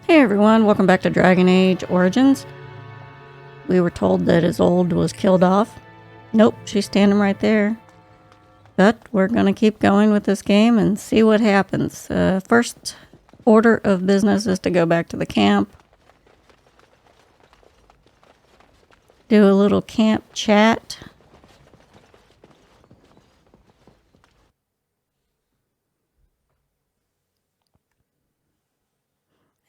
Hey everyone, welcome back to Dragon Age Origins. We were told that Isolde was killed off. Nope, she's standing right there. But we're going to keep going with this game and see what happens. First order of business is to go back to the camp. Do a little camp chat.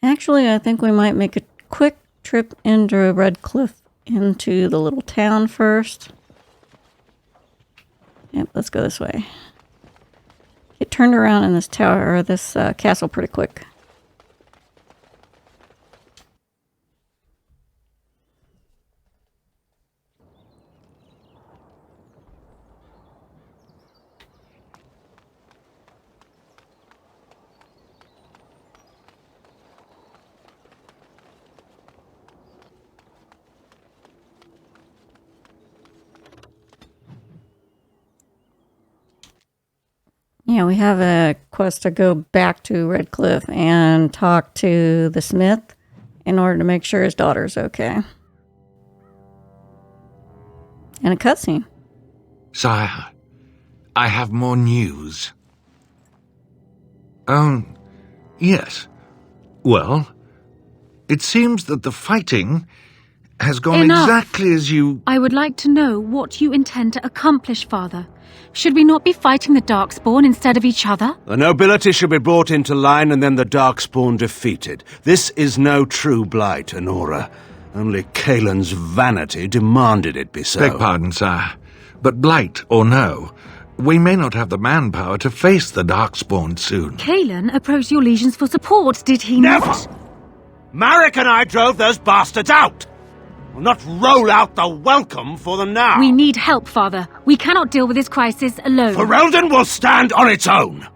Actually, I think we might make a quick trip into Redcliff, into the little town first. Yep, let's go this way. Get turned around in this tower, or this castle pretty quick. Yeah, we have a quest to go back to Redcliff and talk to the smith in order to make sure his daughter's okay. And a cutscene. Sire, I have more news. Oh, yes. Well, it seems that the fighting has gone exactly as you... I would like to know what you intend to accomplish, Father. Should we not be fighting the Darkspawn instead of each other? The nobility should be brought into line and then the Darkspawn defeated. This is no true blight, Anora. Only Kaelin's vanity demanded it be so. Beg pardon, sire. But blight or no, we may not have the manpower to face the Darkspawn soon. Kaelin approached your legions for support, did he Never! not? Marek and I drove those bastards out! We'll not roll out the welcome for them now. We need help, Father. We cannot deal with this crisis alone. Ferelden will stand on its own!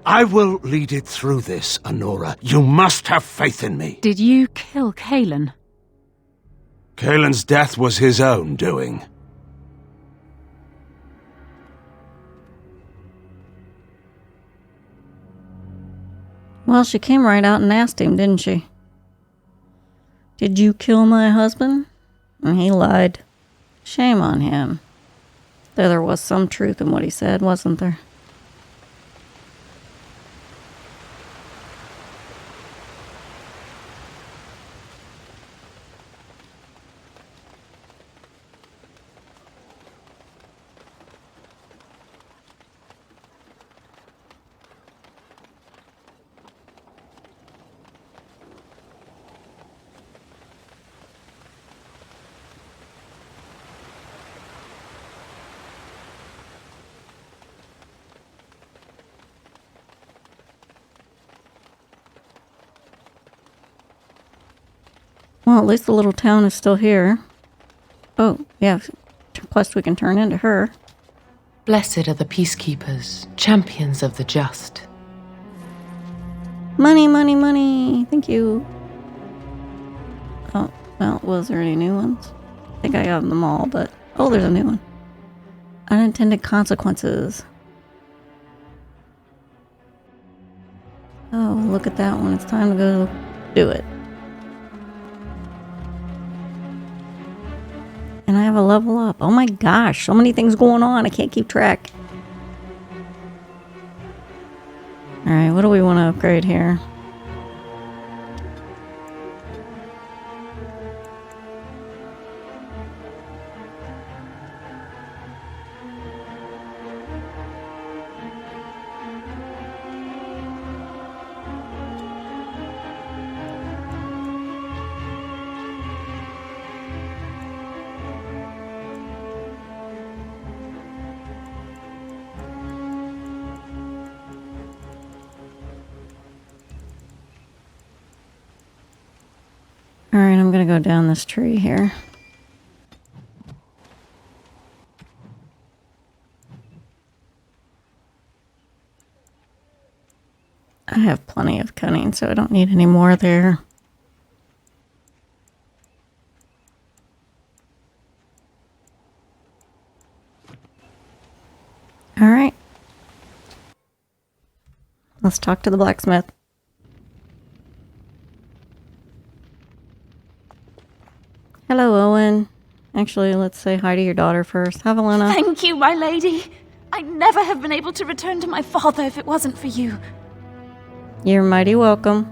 I will lead it through this, Anora. You must have faith in me. Did you kill Kaelin? Kaelin's death was his own doing. Well, she came right out and asked him, didn't she? Did you kill my husband? And he lied. Shame on him. Though there was some truth in what he said, wasn't there? Well, at least the little town is still here. Oh, yeah, quest we can turn into her. Blessed are the peacekeepers, champions of the just. Money, money, money. Thank you. Oh, well, was there any new ones? I think I got them all, but... Oh, there's a new one. Unintended consequences. Oh, look at that one. It's time to go do it. And I have a level up. Oh my gosh, so many things going on. I can't keep track. Alright, what do we want to upgrade here? Alright, I'm gonna go down this tree here. I have plenty of cunning, so I don't need any more there. Alright. Let's talk to the blacksmith. Hello, Owen. Actually, let's say hi to your daughter first. Havelina. Thank you, my lady. I'd never have been able to return to my father if it wasn't for you. You're mighty welcome.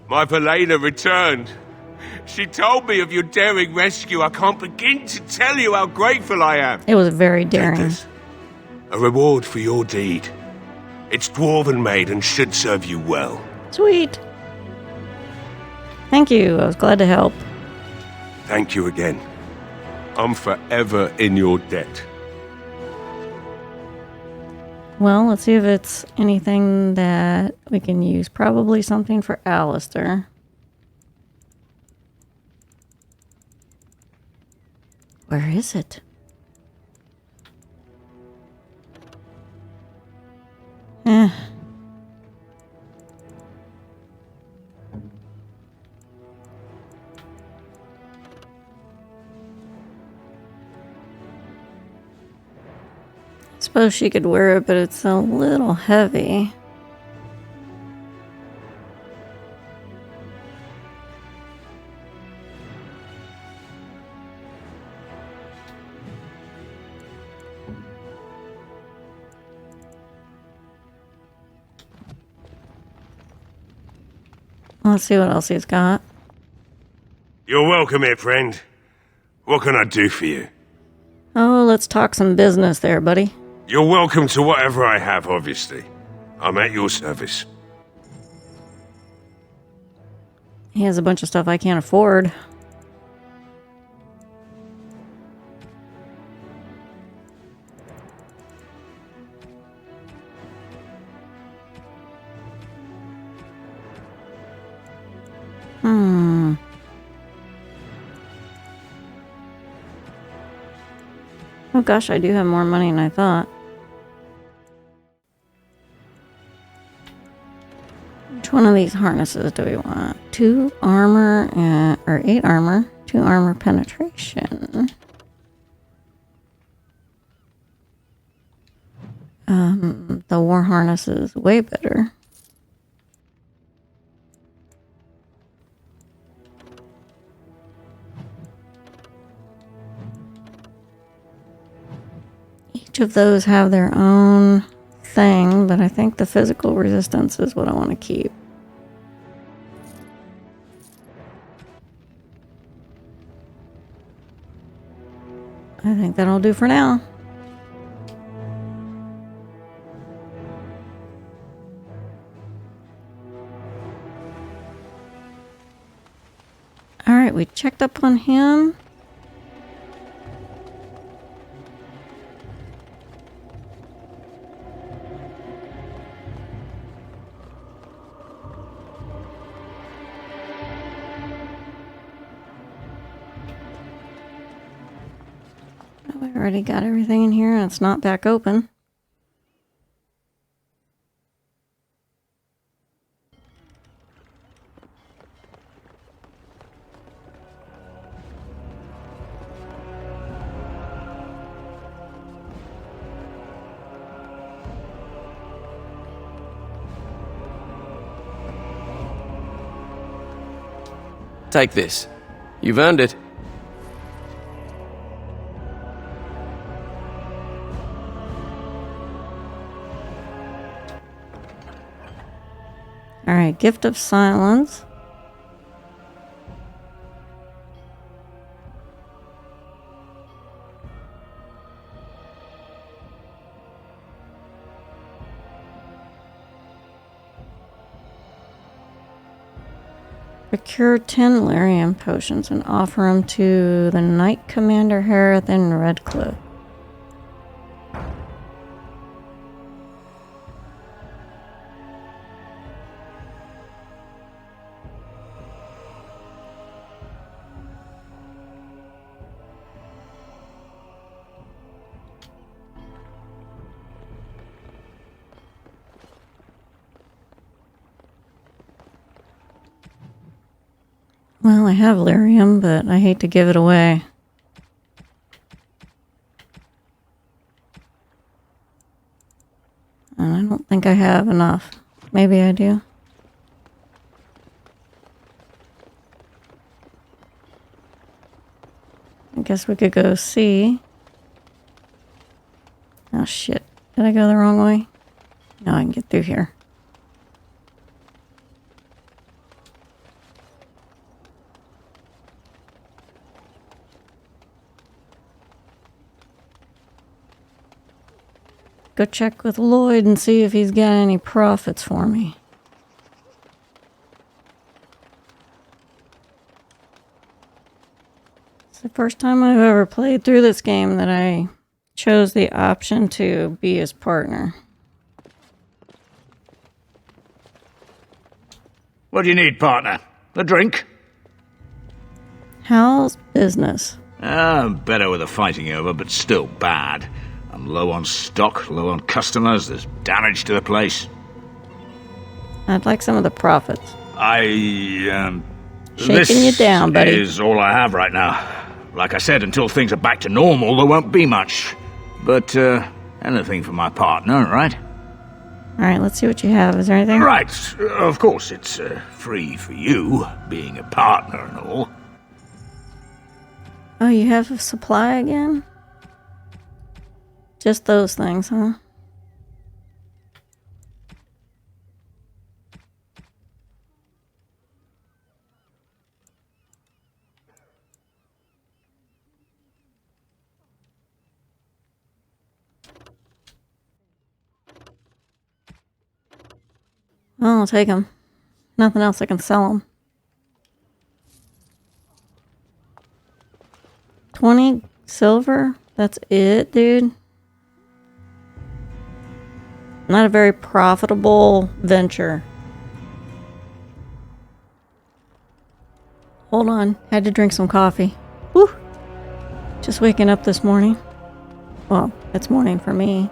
My Velena returned. She told me of your daring rescue. I can't begin to tell you how grateful I am. It was very Take daring. this. A reward for your deed. It's dwarven made and should serve you well. Sweet. Thank you. I was glad to help. Thank you again. I'm forever in your debt. Well, let's see if it's anything that we can use. Probably something for Alistair. Where is it? Suppose she could wear it, but it's a little heavy. Let's see what else he's got. You're welcome here, friend. What can I do for you? Oh, let's talk some business there, buddy. You're welcome to whatever I have, obviously. I'm at your service. He has a bunch of stuff I can't afford. Oh gosh, I do have more money than I thought. Which one of these harnesses do we want? 2 armor or 8 armor, 2 armor penetration. The war harness is way better. Each of those have their own thing, but I think the physical resistance is what I want to keep. I think that'll do for now. Alright, we checked up on him. We already got everything in here and it's not back open. Take this. You've earned it. Alright, Gift of Silence. Procure 10 Lyrium potions and offer them to the Knight Commander Harith in Redcliff. Well, I have lyrium, but I hate to give it away. And I don't think I have enough. Maybe I do. guess we could go see. Oh shit. Did I go the wrong way? No, I can get through here. Go check with Lloyd and see if he's got any profits for me. It's the first time I've ever played through this game that I chose the option to be his partner. What do you need, partner? A drink? How's business? Better with the fighting over, but still bad. I'm low on stock, low on customers, there's damage to the place. I'd like some of the profits. Shaking you down, buddy. This is all I have right now. Like I said, until things are back to normal, there won't be much. But, anything for my partner, right? Alright, let's see what you have. Is there anything? Right, of course, it's free for you, being a partner and all. Oh, you have a supply again? Just those things, huh? Well, I'll take them. Nothing else I can sell them. 20 silver? That's it, dude? Not a very profitable venture. Hold on. Had to drink some coffee. Whew. Just waking up this morning. Well, it's morning for me.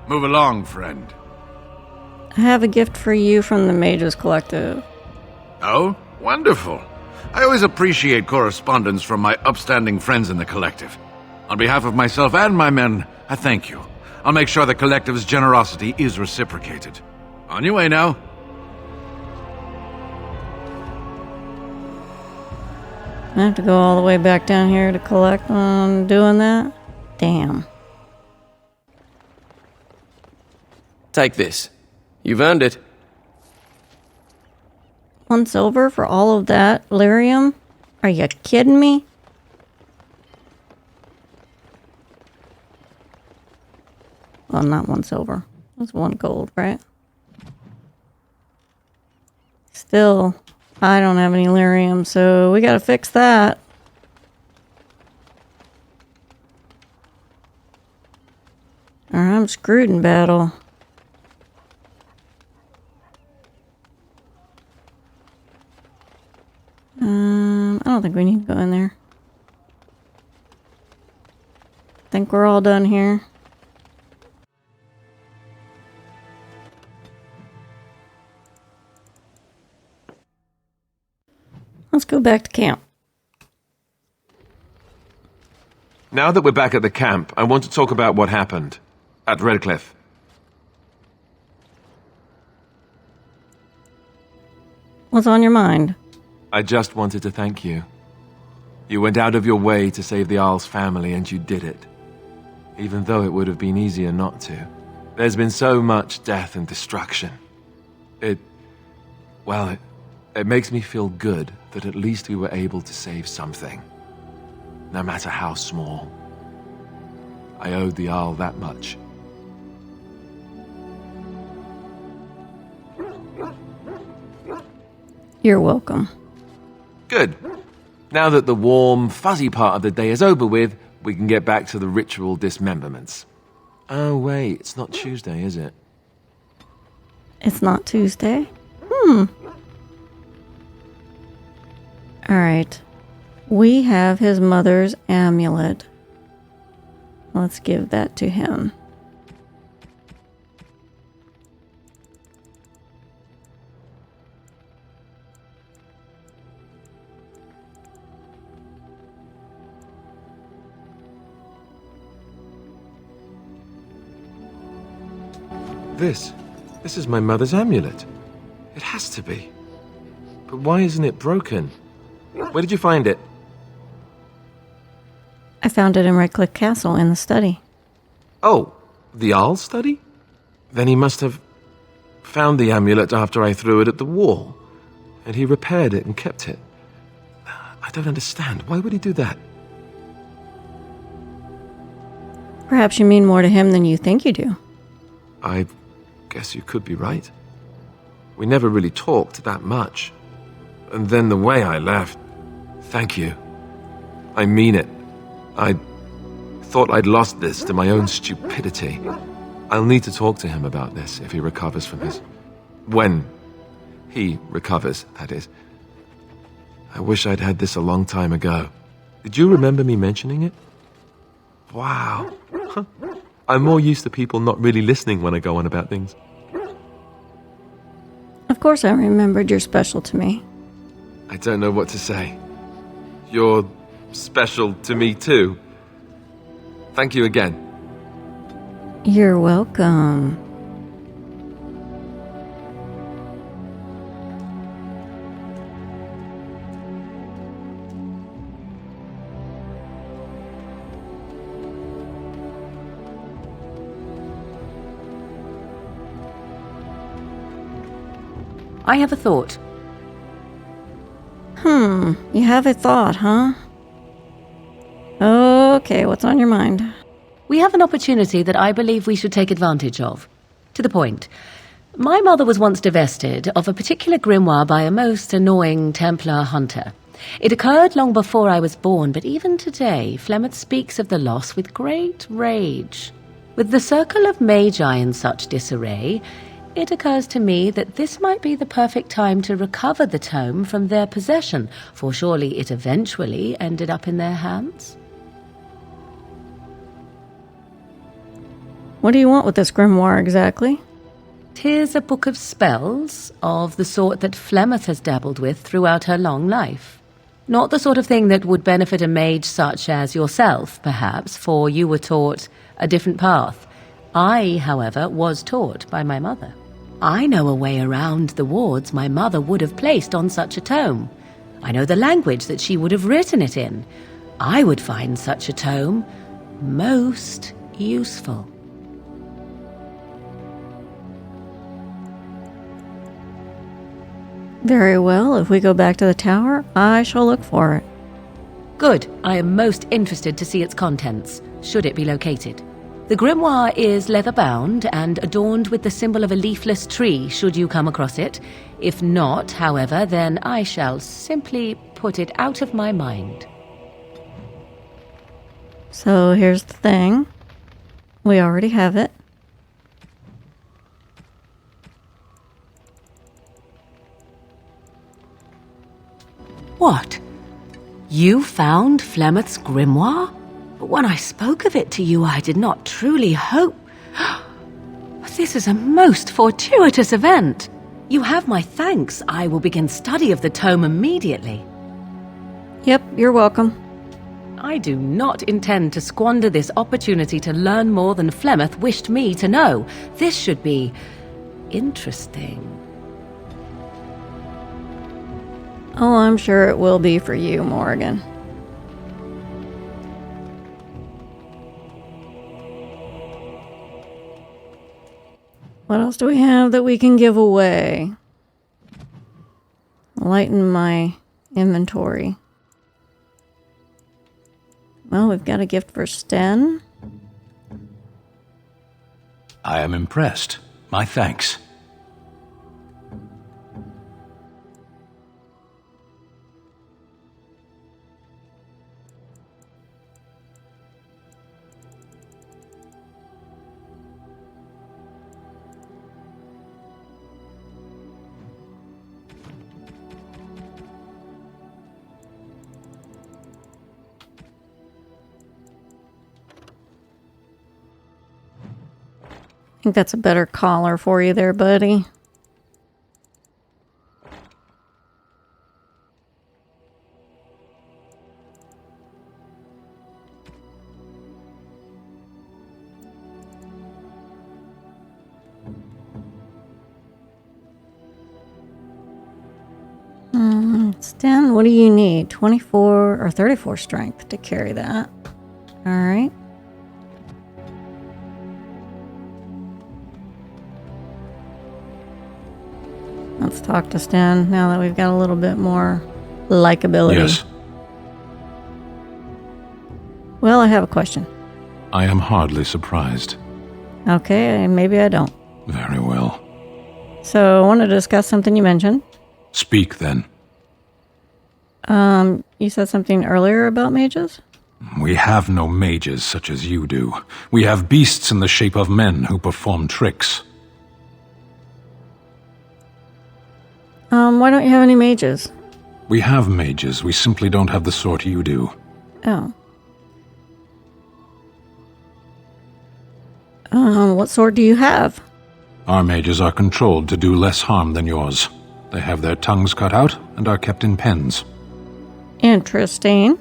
Move along, friend. I have a gift for you from the Mages Collective. Oh, wonderful. I always appreciate correspondence from my upstanding friends in the Collective. On behalf of myself and my men, I thank you. I'll make sure the Collective's generosity is reciprocated. On your way now. I have to go all the way back down here to collect on doing that? Damn. Take this. You've earned it. 1 silver for all of that lyrium? Are you kidding me? Well, not 1 silver. It was 1 gold, right? Still, I don't have any lyrium, so we gotta fix that. Or I'm screwed in battle. I don't think we need to go in there. I think we're all done here. Let's go back to camp. Now that we're back at the camp, I want to talk about what happened at Redcliff. What's on your mind? I just wanted to thank you. You went out of your way to save the Isle's family, and you did it. Even though it would have been easier not to. There's been so much death and destruction. It makes me feel good that at least we were able to save something. No matter how small. I owed the Isle that much. You're welcome. Good. Now that the warm, fuzzy part of the day is over with, we can get back to the ritual dismemberments. Oh wait, it's not Tuesday, is it? It's not Tuesday? Alright. We have his mother's amulet. Let's give that to him. This is my mother's amulet. It has to be. But why isn't it broken? Where did you find it? I found it in Redcliff Castle in the study. Oh, the Arl's study? Then he must have found the amulet after I threw it at the wall, and he repaired it and kept it. I don't understand. Why would he do that? Perhaps you mean more to him than you think you do. I guess you could be right. We never really talked that much. And then the way I left... Thank you. I mean it. I thought I'd lost this to my own stupidity. I'll need to talk to him about this if he recovers from his... When he recovers, that is. I wish I'd had this a long time ago. Did you remember me mentioning it? Wow. Huh. I'm more used to people not really listening when I go on about things. Of course I remembered you're special to me. I don't know what to say. You're special to me too. Thank you again. You're welcome. I have a thought. You have a thought, huh? Okay, what's on your mind? We have an opportunity that I believe we should take advantage of. To the point. My mother was once divested of a particular grimoire by a most annoying Templar hunter. It occurred long before I was born, but even today, Flemeth speaks of the loss with great rage. With the circle of magi in such disarray, it occurs to me that this might be the perfect time to recover the tome from their possession, for surely it eventually ended up in their hands. What do you want with this grimoire exactly? 'Tis a book of spells, of the sort that Flemeth has dabbled with throughout her long life. Not the sort of thing that would benefit a mage such as yourself, perhaps, for you were taught a different path. I, however, was taught by my mother. I know a way around the wards my mother would have placed on such a tome. I know the language that she would have written it in. I would find such a tome most useful. Very well, if we go back to the tower, I shall look for it. Good. I am most interested to see its contents, should it be located. The grimoire is leather-bound and adorned with the symbol of a leafless tree, should you come across it. If not, however, then I shall simply put it out of my mind. So here's the thing. We already have it. What? You found Flemeth's grimoire? But when I spoke of it to you, I did not truly hope... This is a most fortuitous event. You have my thanks. I will begin study of the tome immediately. Yep, you're welcome. I do not intend to squander this opportunity to learn more than Flemeth wished me to know. This should be interesting. Oh, I'm sure it will be for you, Morrigan. What else do we have that we can give away? Lighten my inventory. Well, we've got a gift for Sten. I am impressed. My thanks. I think that's a better collar for you there, buddy. Sten, what do you need? 24 or 34 strength to carry that. Alright. Let's talk to Sten now that we've got a little bit more likability. Yes. Well, I have a question. I am hardly surprised. Okay, maybe I don't. Very well. So, I want to discuss something you mentioned. Speak, then. You said something earlier about mages? We have no mages such as you do. We have beasts in the shape of men who perform tricks. Why don't you have any mages? We have mages, we simply don't have the sort you do. Oh. What sort do you have? Our mages are controlled to do less harm than yours. They have their tongues cut out and are kept in pens. Interesting.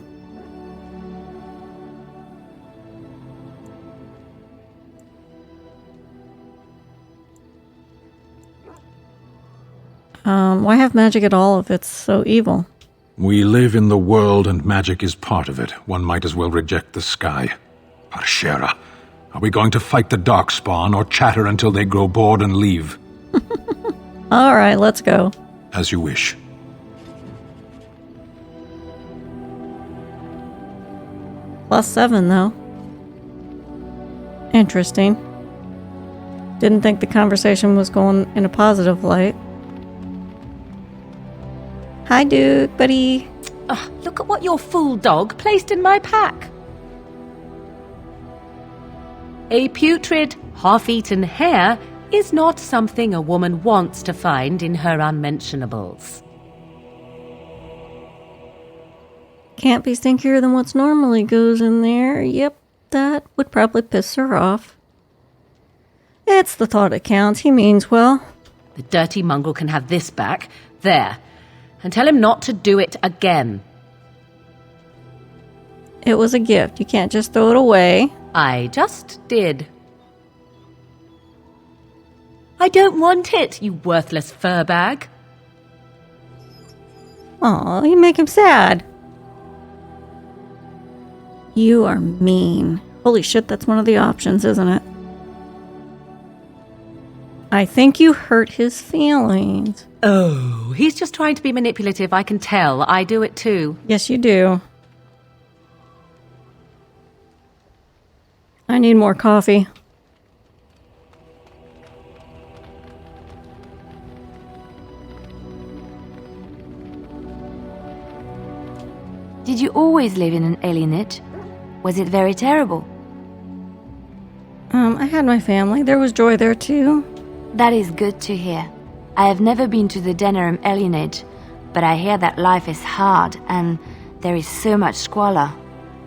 Why have magic at all if it's so evil? We live in the world and magic is part of it. One might as well reject the sky. Parshera, are we going to fight the Darkspawn or chatter until they grow bored and leave? Alright, let's go. As you wish. +7, though. Interesting. Didn't think the conversation was going in a positive light. Hi, Duke, buddy. Oh, look at what your fool dog placed in my pack. A putrid, half-eaten hare is not something a woman wants to find in her unmentionables. Can't be stinkier than what's normally goes in there. Yep, that would probably piss her off. It's the thought that counts. He means well. The dirty mongrel can have this back. There. And tell him not to do it again. It was a gift. You can't just throw it away. I just did. I don't want it, you worthless fur bag. Aw, you make him sad. You are mean. Holy shit, that's one of the options, isn't it? I think you hurt his feelings. Oh, he's just trying to be manipulative, I can tell. I do it too. Yes, you do. I need more coffee. Did you always live in an alienage? Was it very terrible? I had my family. There was joy there too. That is good to hear. I have never been to the Denerim alienage, but I hear that life is hard and there is so much squalor.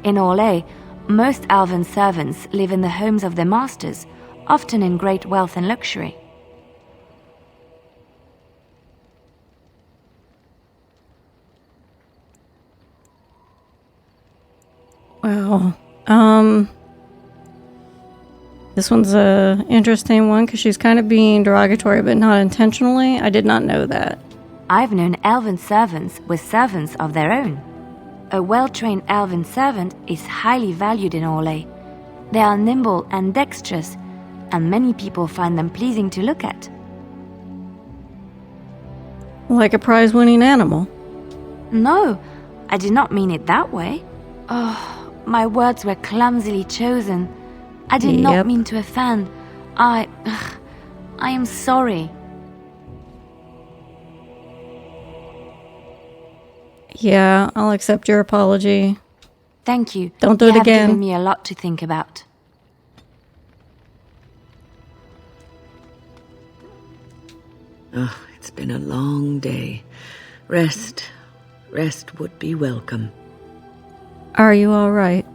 In Orlais, most elven servants live in the homes of their masters, often in great wealth and luxury. Wow. This one's a interesting one because she's kind of being derogatory, but not intentionally. I did not know that. I've known elven servants with servants of their own. A well-trained elven servant is highly valued in Orlais. They are nimble and dexterous, and many people find them pleasing to look at. Like a prize-winning animal. No, I did not mean it that way. Oh, my words were clumsily chosen. I did not mean to offend. I am sorry. Yeah, I'll accept your apology. Thank you. Don't do it again. You have given me a lot to think about. Oh, it's been a long day. Rest would be welcome. Are you all right?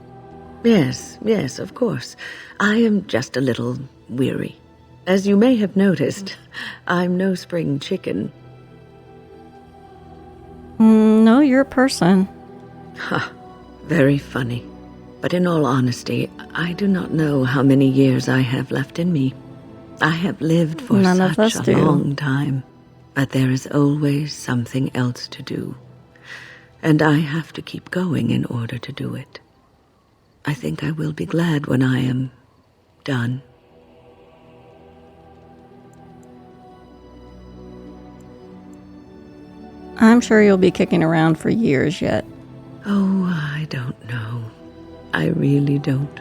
Yes, of course. I am just a little weary. As you may have noticed, I'm no spring chicken. No, you're a person. Ha, very funny. But in all honesty, I do not know how many years I have left in me. I have lived for such a long time. But there is always something else to do. and I have to keep going in order to do it. I think I will be glad when I am done. I'm sure you'll be kicking around for years yet. Oh, I don't know. I really don't.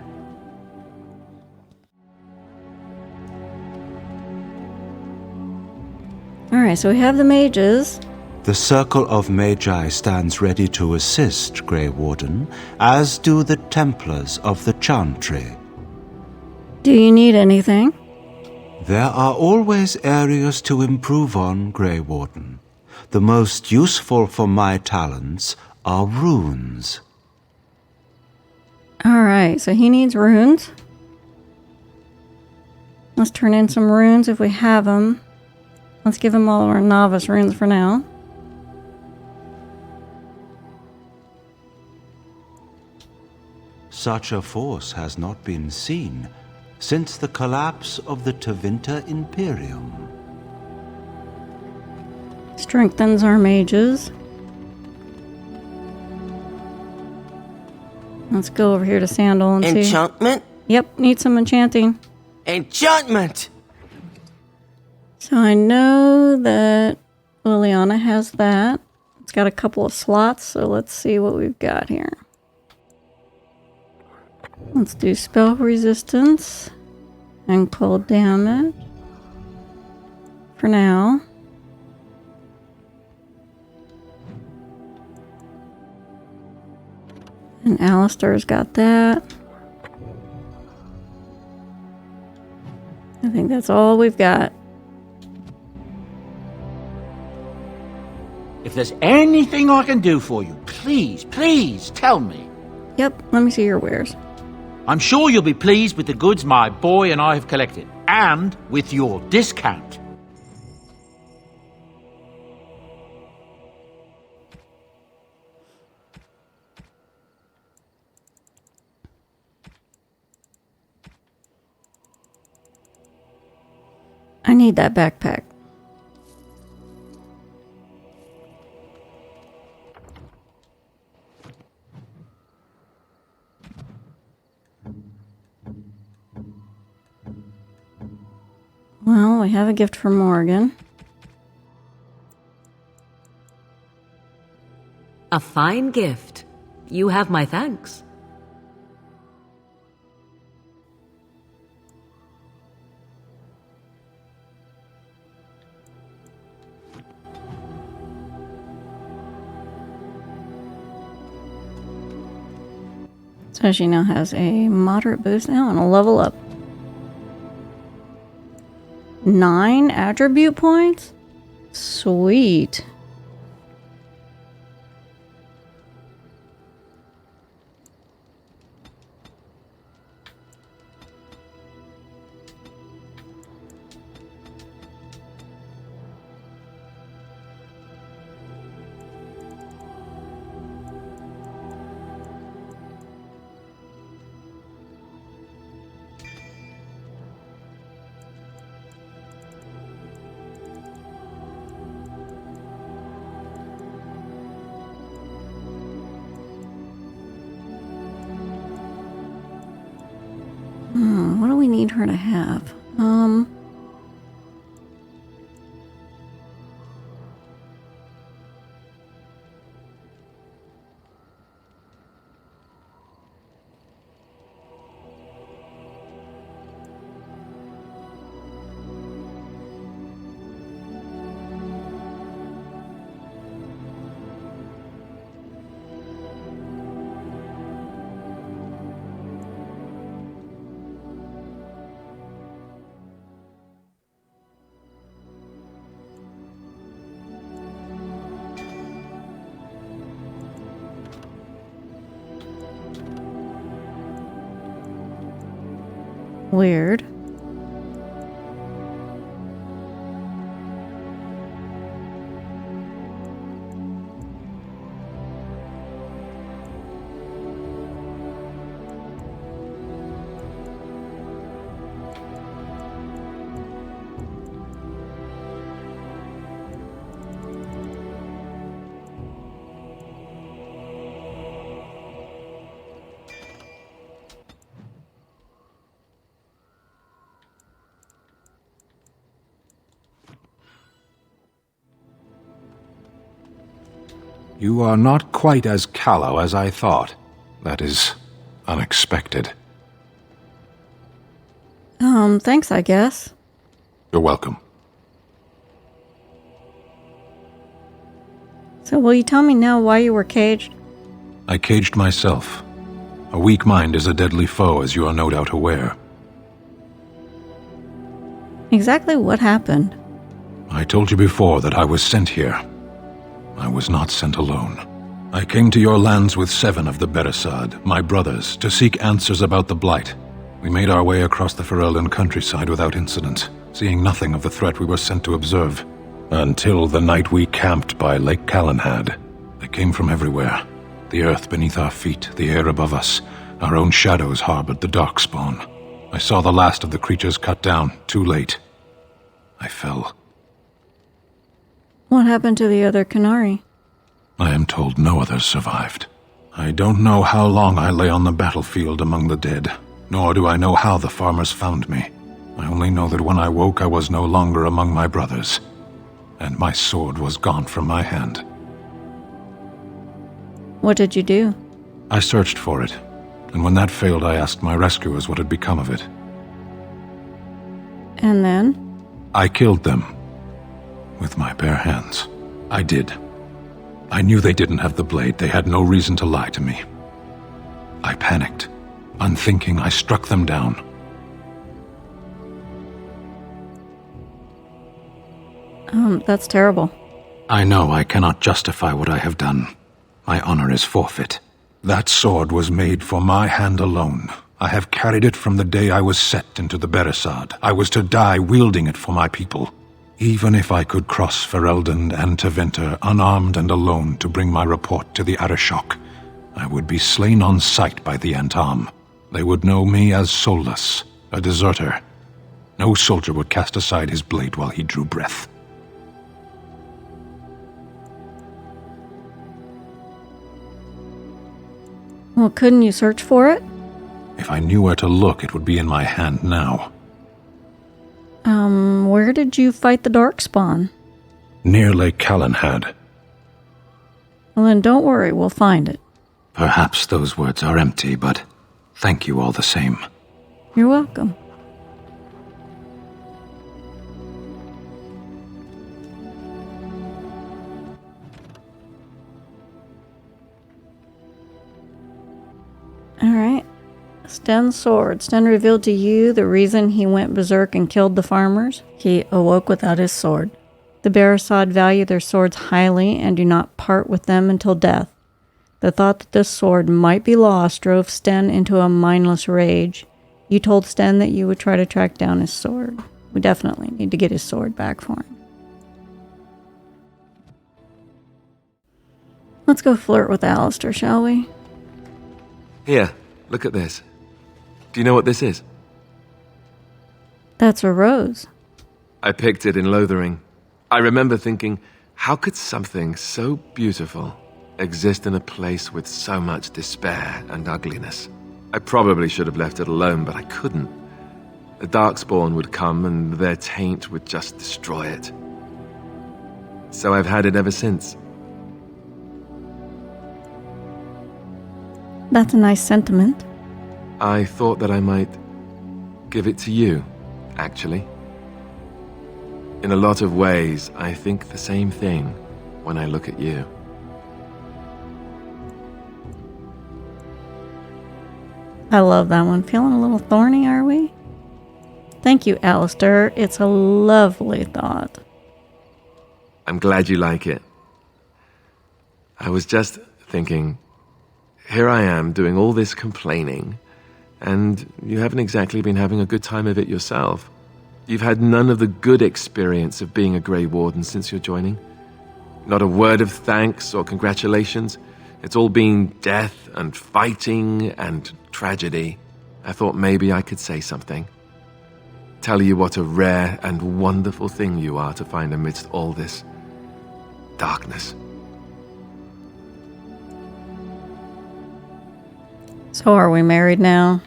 Alright, so we have the mages. The Circle of Magi stands ready to assist, Grey Warden, as do the Templars of the Chantry. Do you need anything? There are always areas to improve on, Grey Warden. The most useful for my talents are runes. Alright, so he needs runes. Let's turn in some runes if we have them. Let's give him all our novice runes for now. Such a force has not been seen since the collapse of the Tevinter Imperium. Strengthens our mages. Let's go over here to Sandal and see. Enchantment? Yep, need some enchanting. Enchantment! So I know that Liliana has that. It's got a couple of slots, so let's see what we've got here. Let's do spell resistance and cold damage for now. And Alistair's got that. I think that's all we've got. If there's anything I can do for you, please tell me. Yep, let me see your wares. I'm sure you'll be pleased with the goods my boy and I have collected, and with your discount. I need that backpack. Well, we have a gift from Morgan. A fine gift. You have my thanks. So she now has a moderate boost now and a level up. 9 attribute points? Sweet. What do we need her to have? Weird. You are not quite as callow as I thought. That is unexpected. Thanks, I guess. You're welcome. So will you tell me now why you were caged? I caged myself. A weak mind is a deadly foe, as you are no doubt aware. Exactly what happened? I told you before that I was sent here. I was not sent alone. I came to your lands with 7 of the Beresad, my brothers, to seek answers about the Blight. We made our way across the Ferelden countryside without incident, seeing nothing of the threat we were sent to observe. Until the night we camped by Lake Calenhad. They came from everywhere. The earth beneath our feet, the air above us. Our own shadows harbored the darkspawn. I saw the last of the creatures cut down, too late. I fell. What happened to the other Canari? I am told no others survived. I don't know how long I lay on the battlefield among the dead, nor do I know how the farmers found me. I only know that when I woke I was no longer among my brothers, and my sword was gone from my hand. What did you do? I searched for it, and when that failed I asked my rescuers what had become of it. And then? I killed them. With my bare hands. I did. I knew they didn't have the blade. They had no reason to lie to me. I panicked. Unthinking, I struck them down. That's terrible. I know I cannot justify what I have done. My honor is forfeit. That sword was made for my hand alone. I have carried it from the day I was set into the Beresad. I was to die wielding it for my people. Even if I could cross Ferelden and Tevinter unarmed and alone to bring my report to the Arishok, I would be slain on sight by the Antam. They would know me as soulless, a deserter. No soldier would cast aside his blade while he drew breath. Well, couldn't you search for it? If I knew where to look, it would be in my hand now. Where did you fight the Darkspawn? Near Lake Calenhad. Well, then don't worry, we'll find it. Perhaps those words are empty, but thank you all the same. You're welcome. Alright. Sten's sword. Sten revealed to you the reason he went berserk and killed the farmers. He awoke without his sword. The Beresad value their swords highly and do not part with them until death. The thought that this sword might be lost drove Sten into a mindless rage. You told Sten that you would try to track down his sword. We definitely need to get his sword back for him. Let's go flirt with Alistair, shall we? Here, look at this. Do you know what this is? That's a rose. I picked it in Lothering. I remember thinking, how could something so beautiful exist in a place with so much despair and ugliness? I probably should have left it alone, but I couldn't. The Darkspawn would come and their taint would just destroy it. So I've had it ever since. That's a nice sentiment. I thought that I might give it to you, actually. In a lot of ways, I think the same thing when I look at you. I love that one. Feeling a little thorny, are we? Thank you, Alistair. It's a lovely thought. I'm glad you like it. I was just thinking, here I am doing all this complaining, and you haven't exactly been having a good time of it yourself. You've had none of the good experience of being a Grey Warden since your joining. Not a word of thanks or congratulations. It's all been death and fighting and tragedy. I thought maybe I could say something. Tell you what a rare and wonderful thing you are to find amidst all this darkness. So are we married now?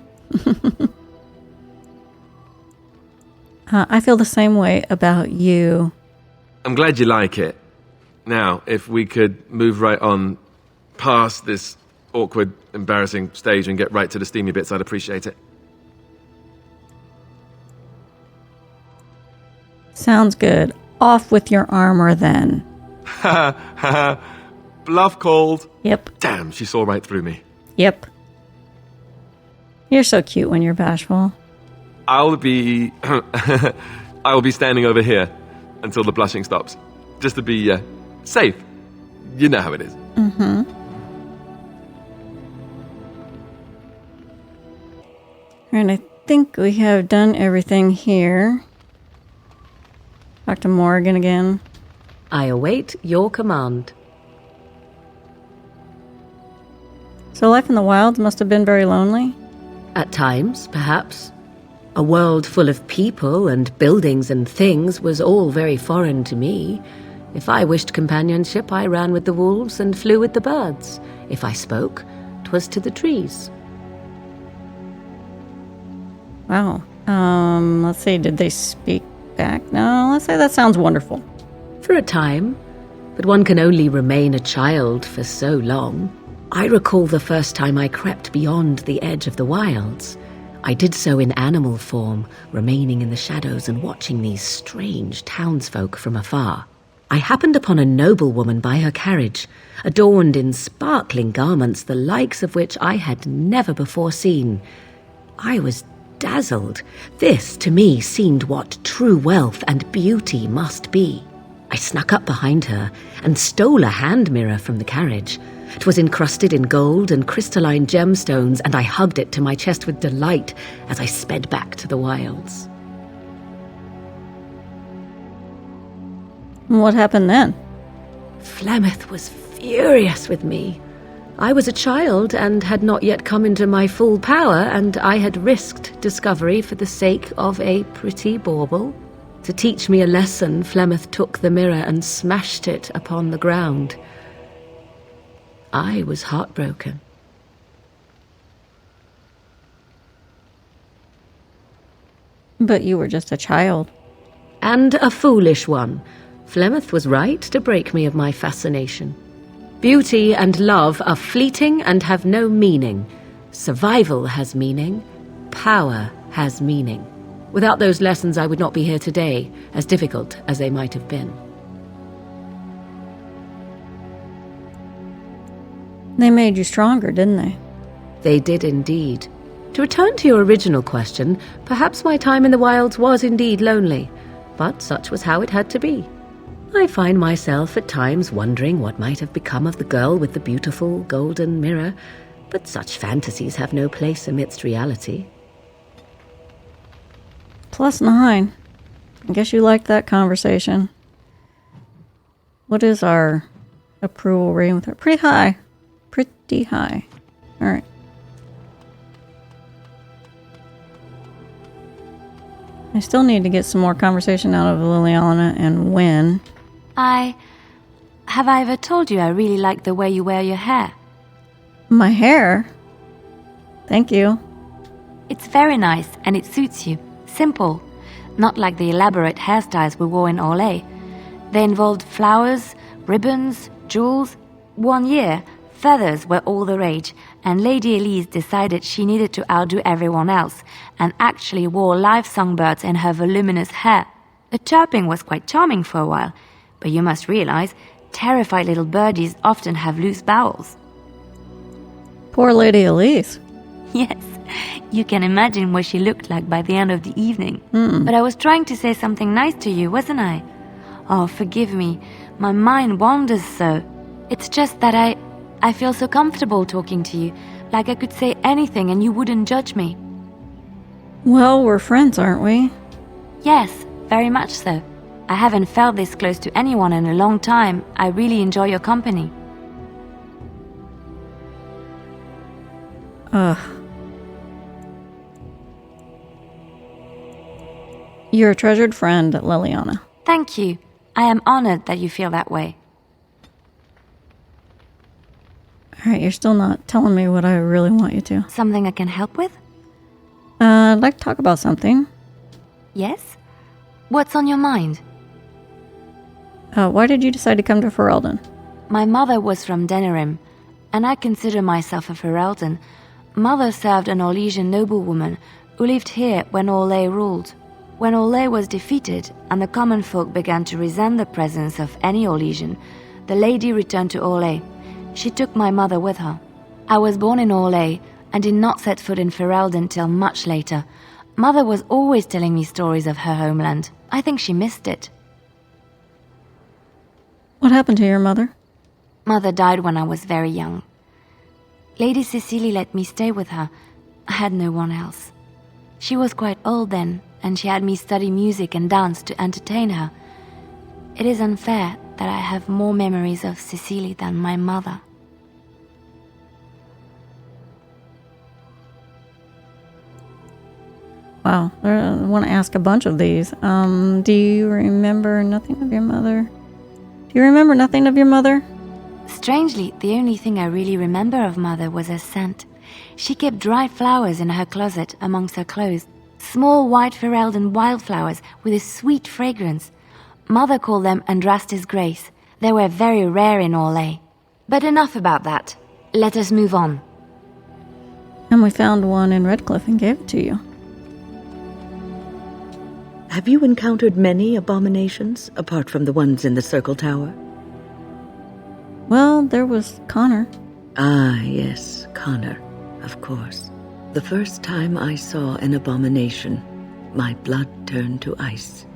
I feel the same way about you. I'm glad you like it. Now, if we could move right on past this awkward, embarrassing stage and get right to the steamy bits, I'd appreciate it. Sounds good. Off with your armor then. Ha ha. Bluff called. Yep. Damn, she saw right through me. Yep. You're so cute when you're bashful. I'll be standing over here until the blushing stops. Just to be safe. You know how it is. Mm-hmm. And I think we have done everything here. Talk to Morrigan again. I await your command. So life in the wilds must have been very lonely? At times, perhaps. A world full of people and buildings and things was all very foreign to me. If I wished companionship, I ran with the wolves and flew with the birds. If I spoke, 'twas to the trees. Wow. Let's see, did they speak back? No, let's say that sounds wonderful. For a time, but one can only remain a child for so long. I recall the first time I crept beyond the edge of the wilds. I did so in animal form, remaining in the shadows and watching these strange townsfolk from afar. I happened upon a noblewoman by her carriage, adorned in sparkling garments, the likes of which I had never before seen. I was dazzled. This, to me, seemed what true wealth and beauty must be. I snuck up behind her and stole a hand mirror from the carriage. It was encrusted in gold and crystalline gemstones, and I hugged it to my chest with delight as I sped back to the wilds. What happened then? Flemeth was furious with me. I was a child and had not yet come into my full power, and I had risked discovery for the sake of a pretty bauble. To teach me a lesson, Flemeth took the mirror and smashed it upon the ground. I was heartbroken. But you were just a child. And a foolish one. Flemeth was right to break me of my fascination. Beauty and love are fleeting and have no meaning. Survival has meaning. Power has meaning. Without those lessons, I would not be here today, as difficult as they might have been. They made you stronger, didn't they? They did indeed. To return to your original question, perhaps my time in the wilds was indeed lonely, but such was how it had to be. I find myself at times wondering what might have become of the girl with the beautiful golden mirror, but such fantasies have no place amidst reality. +9. I guess you liked that conversation. What is our approval rating with her? Pretty high. Pretty high. All right. I still need to get some more conversation out of Liliana and Wynne. Have I ever told you I really like the way you wear your hair? My hair? Thank you. It's very nice and it suits you. Simple. Not like the elaborate hairstyles we wore in Orlais. They involved flowers, ribbons, jewels. One year, feathers were all the rage, and Lady Elise decided she needed to outdo everyone else, and actually wore live songbirds in her voluminous hair. The chirping was quite charming for a while, but you must realize, terrified little birdies often have loose bowels. Poor Lady Elise. Yes, you can imagine what she looked like by the end of the evening. But I was trying to say something nice to you, wasn't I? Oh, forgive me, my mind wanders so. It's just that I feel so comfortable talking to you, like I could say anything and you wouldn't judge me. Well, we're friends, aren't we? Yes, very much so. I haven't felt this close to anyone in a long time. I really enjoy your company. You're a treasured friend, Liliana. Thank you. I am honored that you feel that way. Alright, you're still not telling me what I really want you to. Something I can help with? I'd like to talk about something. Yes? What's on your mind? Why did you decide to come to Ferelden? My mother was from Denerim, and I consider myself a Ferelden. Mother served an Orlesian noblewoman who lived here when Orlais ruled. When Orlais was defeated and the common folk began to resent the presence of any Orlesian, the lady returned to Orlais. She took my mother with her. I was born in Orlais and did not set foot in Ferelden till much later. Mother was always telling me stories of her homeland. I think she missed it. What happened to your mother? Mother died when I was very young. Lady Cecily let me stay with her. I had no one else. She was quite old then, and she had me study music and dance to entertain her. It is unfair that I have more memories of Cecily than my mother. Wow, I want to ask a bunch of these. Do you remember nothing of your mother? Do you remember nothing of your mother? Strangely, the only thing I really remember of Mother was her scent. She kept dried flowers in her closet amongst her clothes. Small white Ferelden wildflowers with a sweet fragrance. Mother called them Andrastis Grace. They were very rare in Orlais. But enough about that. Let us move on. And we found one in Redcliff and gave it to you. Have you encountered many abominations, apart from the ones in the Circle Tower? Well, there was Connor. Ah, yes, Connor, of course. The first time I saw an abomination, my blood turned to ice.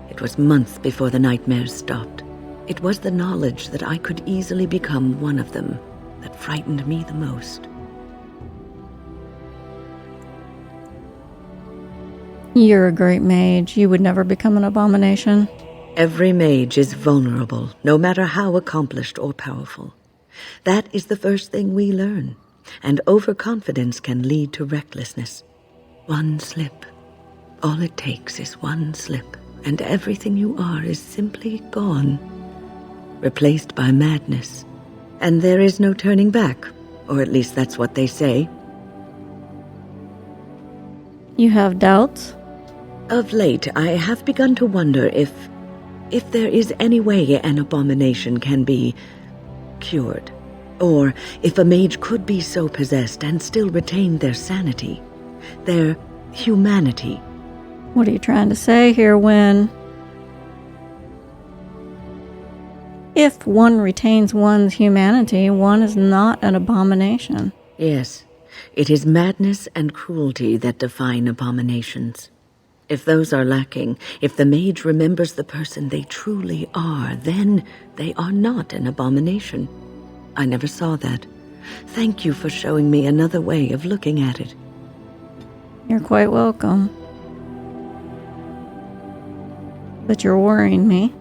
It was months before the nightmares stopped. It was the knowledge that I could easily become one of them that frightened me the most. You're a great mage. You would never become an abomination. Every mage is vulnerable, no matter how accomplished or powerful. That is the first thing we learn, and overconfidence can lead to recklessness. One slip. All it takes is one slip, and everything you are is simply gone, replaced by madness. And there is no turning back, or at least that's what they say. You have doubts? Of late, I have begun to wonder if there is any way an abomination can be cured, or if a mage could be so possessed and still retain their sanity, their humanity. What are you trying to say here, Wynne? If one retains one's humanity, one is not an abomination. Yes, it is madness and cruelty that define abominations. If those are lacking, if the mage remembers the person they truly are, then they are not an abomination. I never saw that. Thank you for showing me another way of looking at it. You're quite welcome. But you're worrying me.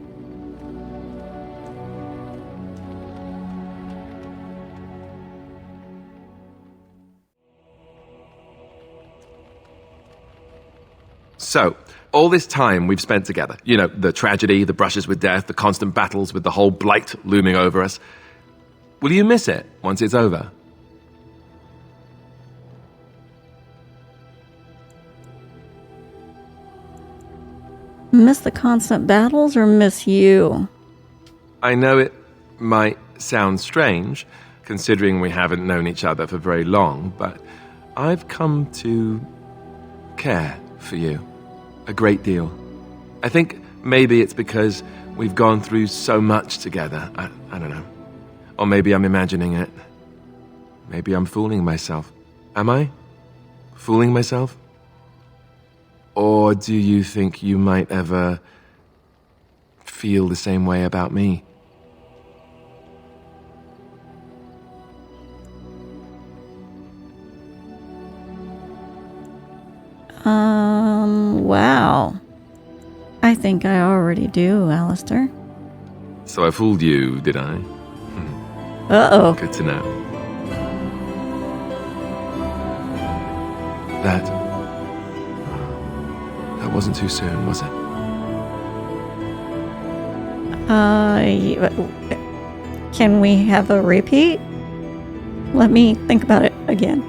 So, all this time we've spent together, you know, the tragedy, the brushes with death, the constant battles with the whole blight looming over us. Will you miss it once it's over? Miss the constant battles or miss you? I know it might sound strange, considering we haven't known each other for very long, but I've come to care for you a great deal. I think maybe it's because we've gone through so much together. I don't know. Or maybe I'm imagining it. Maybe I'm fooling myself. Am I? Fooling myself? Or do you think you might ever feel the same way about me? Wow. I think I already do, Alistair. So I fooled you, did I? Uh-oh. Good to know. That wasn't too soon, was it? Can we have a repeat? Let me think about it again.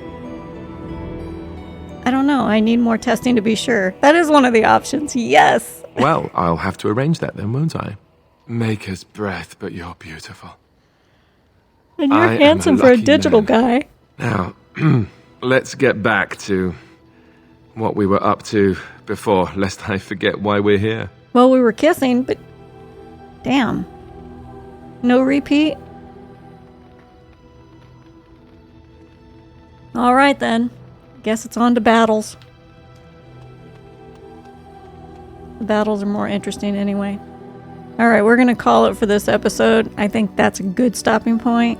I don't know. I need more testing to be sure. That is one of the options. Yes. Well, I'll have to arrange that then, won't I? Maker's breath, but you're beautiful. And you're I am handsome for a lucky digital man. guy. Now, let's get back to what we were up to before, lest I forget why we're here. Well, we were kissing, but damn. No repeat? All right, then. Guess it's on to battles. The battles are more interesting anyway. All right, we're going to call it for this episode. I think that's a good stopping point.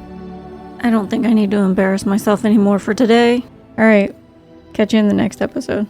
I don't think I need to embarrass myself anymore for today. All right, catch you in the next episode.